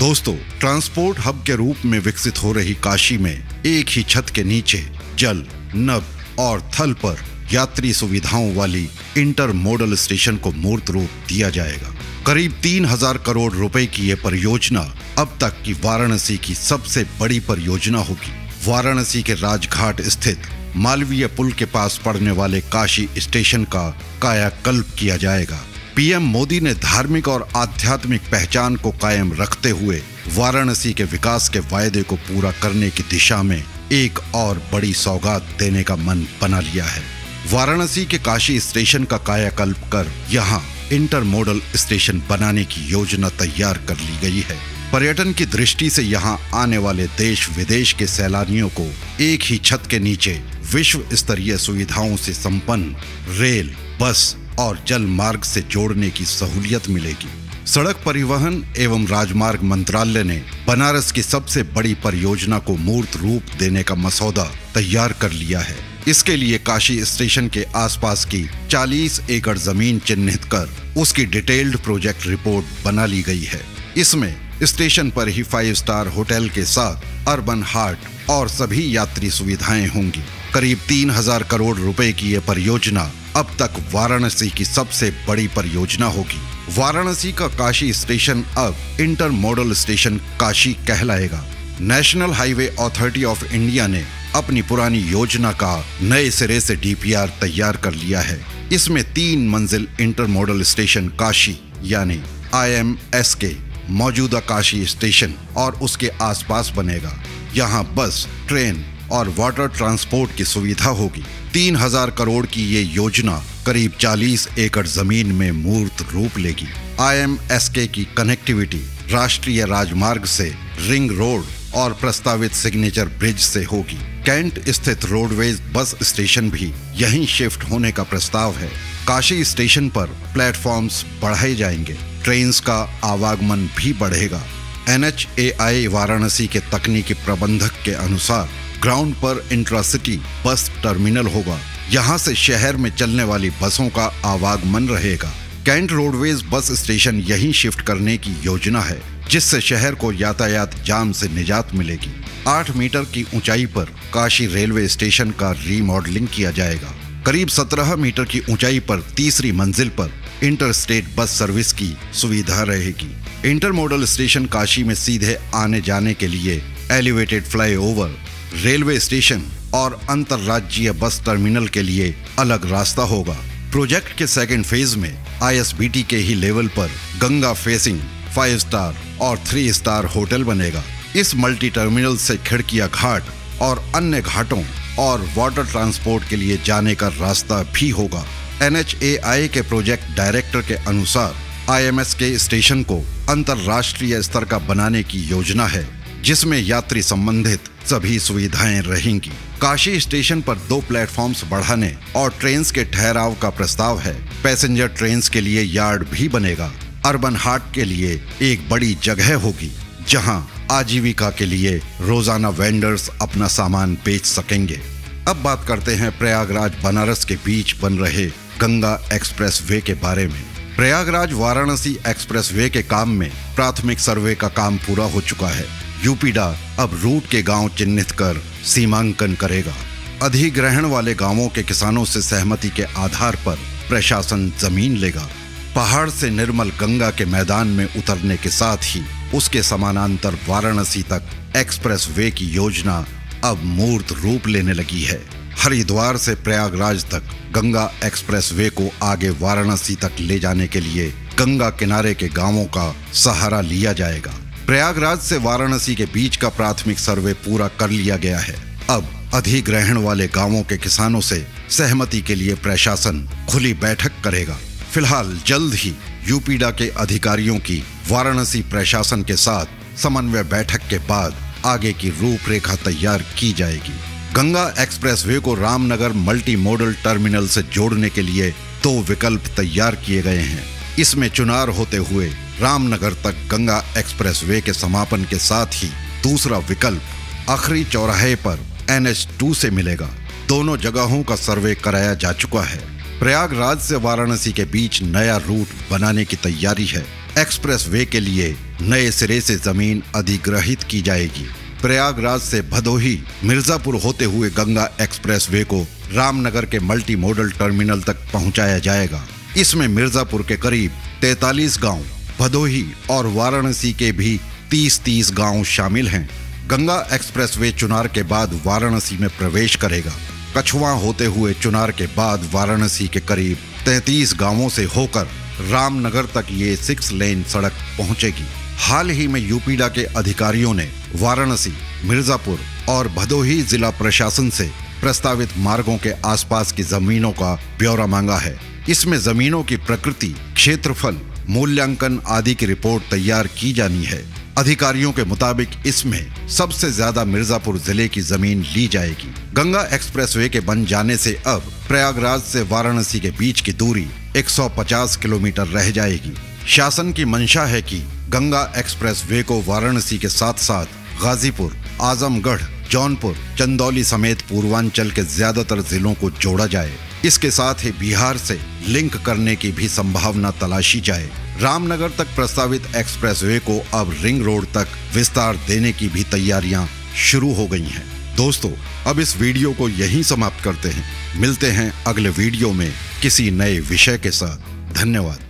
दोस्तों, transport hub के रूप में विकसित हो रही काशी में एक ही छत के नीचे जल, नभ और थल पर यात्री सुविधाओं वाली इंटर मॉडल स्टेशन को मूर्त रूप दिया जाएगा। करीब 3000 करोड़ रुपए की यह परियोजना अब तक की वाराणसी की सबसे बड़ी परियोजना होगी। वाराणसी के राजघाट स्थित मालवीय पुल के पास पड़ने वाले काशी स्टेशन का कायाकल्प किया जाएगा। पीएम मोदी ने धार्मिक और आध्यात्मिक पहचान को कायम रखते हुए वाराणसी के विकास के वायदे को पूरा करने की दिशा में एक और बड़ी सौगात देने का मन बना लिया है। वाराणसी के काशी स्टेशन का कायाकल्प कर यहाँ इंटर मॉडल स्टेशन बनाने की योजना तैयार कर ली गई है। पर्यटन की दृष्टि से यहाँ आने वाले देश विदेश के सैलानियों को एक ही छत के नीचे विश्व स्तरीय सुविधाओं से संपन्न रेल, बस और जल मार्ग से जोड़ने की सहूलियत मिलेगी। सड़क परिवहन एवं राजमार्ग मंत्रालय ने बनारस की सबसे बड़ी परियोजना को मूर्त रूप देने का मसौदा तैयार कर लिया है। इसके लिए काशी स्टेशन के आसपास की 40 एकड़ जमीन चिन्हित कर उसकी डिटेल्ड प्रोजेक्ट रिपोर्ट बना ली गई है। इसमें स्टेशन पर ही 5 स्टार होटल के साथ अर्बन हार्ट और सभी यात्री सुविधाएं होंगी। करीब 3000 करोड़ रुपए की यह परियोजना अब तक वाराणसी की सबसे बड़ी परियोजना होगी। वाराणसी का काशी स्टेशन अब इंटर मॉडल स्टेशन काशी कहलाएगा। National highway authority of India ने अपनी पुरानी योजना का नए सिरे से डीपीआर तैयार कर लिया है। इसमें 3 मंजिल इंटर मॉडल स्टेशन काशी यानी IMSK मौजूदा काशी स्टेशन और उसके आसपास बनेगा। यहाँ बस, ट्रेन और वाटर ट्रांसपोर्ट की सुविधा होगी। 3000 करोड़ की ये योजना करीब 40 एकड़ जमीन में मूर्त रूप लेगी। IMSK की कनेक्टिविटी राष्ट्रीय राजमार्ग से रिंग रोड और प्रस्तावित सिग्नेचर ब्रिज से होगी। कैंट स्थित रोडवेज बस स्टेशन भी यहीं शिफ्ट होने का प्रस्ताव है। काशी स्टेशन पर प्लेटफॉर्म्स बढ़ाए जाएंगे। ट्रेन्स का आवागमन भी बढ़ेगा। NHAI वाराणसी के तकनीकी प्रबंधक के अनुसार ग्राउंड पर इंट्रासिटी बस टर्मिनल होगा। यहाँ से शहर में चलने वाली बसों का आवागमन रहेगा। कैंट रोडवेज बस स्टेशन यहीं शिफ्ट करने की योजना है, जिससे शहर को यातायात जाम से निजात मिलेगी। 8 मीटर की ऊंचाई पर काशी रेलवे स्टेशन का रीमॉडलिंग किया जाएगा। करीब 17 मीटर की ऊंचाई पर तीसरी मंजिल पर इंटर स्टेट बस सर्विस की सुविधा रहेगी। इंटर मॉडल स्टेशन काशी में सीधे आने जाने के लिए एलिवेटेड फ्लाईओवर, रेलवे स्टेशन और अंतरराज्यीय बस टर्मिनल के लिए अलग रास्ता होगा। प्रोजेक्ट के सेकंड फेज में ISBT के ही लेवल पर गंगा फेसिंग 5 स्टार और 3 स्टार होटल बनेगा। इस मल्टी टर्मिनल से खिड़किया घाट और अन्य घाटों और वाटर ट्रांसपोर्ट के लिए जाने का रास्ता भी होगा। NHAI के प्रोजेक्ट डायरेक्टर के अनुसार IMSK स्टेशन को अंतरराष्ट्रीय स्तर का बनाने की योजना है, जिसमें यात्री संबंधित सभी सुविधाएं रहेंगी। काशी स्टेशन पर 2 प्लेटफॉर्म्स बढ़ाने और ट्रेन्स के ठहराव का प्रस्ताव है। पैसेंजर ट्रेन्स के लिए यार्ड भी बनेगा। अर्बन हाट के लिए एक बड़ी जगह होगी, जहां आजीविका के लिए रोजाना वेंडर्स अपना सामान बेच सकेंगे। अब बात करते हैं प्रयागराज बनारस के बीच बन रहे गंगा एक्सप्रेस वे के बारे में। प्रयागराज वाराणसी एक्सप्रेस वे के काम में प्राथमिक सर्वे का काम पूरा हो चुका है। यूपीडा अब रूट के गांव चिन्हित कर सीमांकन करेगा। अधिग्रहण वाले गांवों के किसानों से सहमति के आधार पर प्रशासन जमीन लेगा। पहाड़ से निर्मल गंगा के मैदान में उतरने के साथ ही उसके समानांतर वाराणसी तक एक्सप्रेस वे की योजना अब मूर्त रूप लेने लगी है। हरिद्वार से प्रयागराज तक गंगा एक्सप्रेस वे को आगे वाराणसी तक ले जाने के लिए गंगा किनारे के गांवों का सहारा लिया जाएगा। प्रयागराज से वाराणसी के बीच का प्राथमिक सर्वे पूरा कर लिया गया है। अब अधिग्रहण वाले गांवों के किसानों से सहमति के लिए प्रशासन खुली बैठक करेगा। फिलहाल जल्द ही यूपीडा के अधिकारियों की वाराणसी प्रशासन के साथ समन्वय बैठक के बाद आगे की रूपरेखा तैयार की जाएगी। गंगा एक्सप्रेसवे को रामनगर मल्टी मॉडल टर्मिनल से जोड़ने के लिए 2 विकल्प तैयार किए गए हैं। इसमें चुनार होते हुए रामनगर तक गंगा एक्सप्रेसवे के समापन के साथ ही दूसरा विकल्प आखिरी चौराहे पर NH2 से मिलेगा। दोनों जगहों का सर्वे कराया जा चुका है। प्रयागराज से वाराणसी के बीच नया रूट बनाने की तैयारी है। एक्सप्रेस वे के लिए नए सिरे से जमीन अधिग्रहित की जाएगी। प्रयागराज से भदोही मिर्जापुर होते हुए गंगा एक्सप्रेसवे को रामनगर के मल्टी मॉडल टर्मिनल तक पहुंचाया जाएगा। इसमें मिर्जापुर के करीब 43 गांव, भदोही और वाराणसी के भी 30-30 गांव शामिल हैं। गंगा एक्सप्रेसवे चुनार के बाद वाराणसी में प्रवेश करेगा। कछुआ होते हुए चुनार के बाद वाराणसी के करीब 33 गांवों से होकर रामनगर तक ये 6 लेन सड़क पहुंचेगी। हाल ही में यूपीडा के अधिकारियों ने वाराणसी, मिर्जापुर और भदोही जिला प्रशासन से प्रस्तावित मार्गों के आसपास की जमीनों का ब्यौरा मांगा है। इसमें जमीनों की प्रकृति, क्षेत्रफल, मूल्यांकन आदि की रिपोर्ट तैयार की जानी है। अधिकारियों के मुताबिक इसमें सबसे ज्यादा मिर्जापुर जिले की जमीन ली जाएगी। गंगा एक्सप्रेसवे के बन जाने से अब प्रयागराज से वाराणसी के बीच की दूरी 150 किलोमीटर रह जाएगी। शासन की मंशा है कि गंगा एक्सप्रेसवे को वाराणसी के साथ साथ गाजीपुर, आजमगढ़, जौनपुर, चंदौली समेत पूर्वांचल के ज्यादातर जिलों को जोड़ा जाए। इसके साथ ही बिहार से लिंक करने की भी संभावना तलाशी जाए। रामनगर तक प्रस्तावित एक्सप्रेसवे को अब रिंग रोड तक विस्तार देने की भी तैयारियां शुरू हो गई हैं। दोस्तों, अब इस वीडियो को यहीं समाप्त करते हैं। मिलते हैं अगले वीडियो में किसी नए विषय के साथ। धन्यवाद।